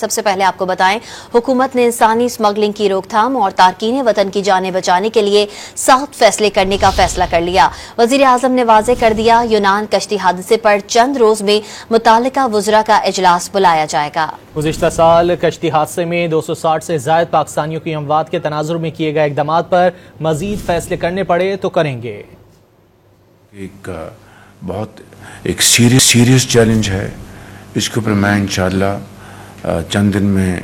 سب سے پہلے آپ کو بتائیں، حکومت نے انسانی سمگلنگ کی روک تھام اور تارکین وطن کی جانیں بچانے کے لیے سخت فیصلے کرنے کا فیصلہ کر لیا۔ وزیر اعظم نے واضح کر دیا، یونان کشتی حادثے پر چند روز میں متعلقہ وزراء کا اجلاس بلایا جائے گا۔ گزشتہ سال کشتی حادثے میں 260 سے زائد پاکستانیوں کی اموات کے تناظر میں کیے گئے اقدامات پر مزید فیصلے کرنے پڑے تو کریں گے۔ ایک سیریس چیلنج ہے، اس کے اوپر میں انشاءاللہ چند دن میں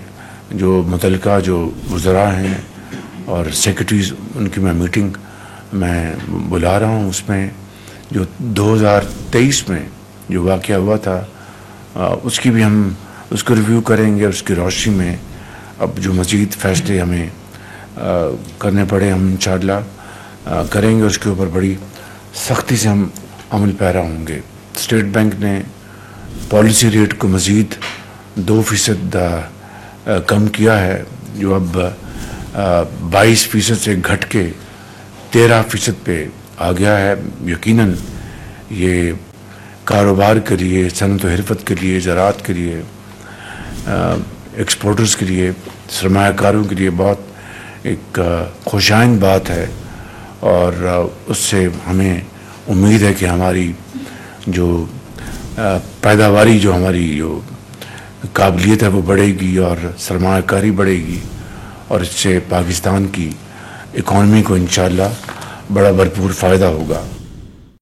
جو متعلقہ جو وزراء ہیں اور سیکرٹریز ان کی میں میٹنگ بلا رہا ہوں۔ اس میں جو 2023 میں جو واقعہ ہوا تھا اس کی بھی ہم اس کو ریویو کریں گے، اس کی روشنی میں اب جو مزید فیصلے ہمیں کرنے پڑے ہم انشاءاللہ کریں گے، اس کے اوپر بڑی سختی سے ہم عمل پیرا ہوں گے۔ اسٹیٹ بینک نے پالیسی ریٹ کو مزید 2% کم کیا ہے، جو اب 22% سے گھٹ کے 13% پہ آ گیا ہے۔ یقیناً یہ کاروبار کے لیے، صنعت و حرفت کے لیے، زراعت کے لیے، ایکسپورٹرز کے لیے، سرمایہ کاروں کے لیے بہت ایک خوشائند بات ہے، اور اس سے ہمیں امید ہے کہ ہماری جو پیداواری، جو ہماری جو قابلیت ہے وہ بڑھے گی اور سرمایہ کاری بڑھے گی، اور اس سے پاکستان کی اکانومی کو انشاءاللہ بڑا بھرپور فائدہ ہوگا۔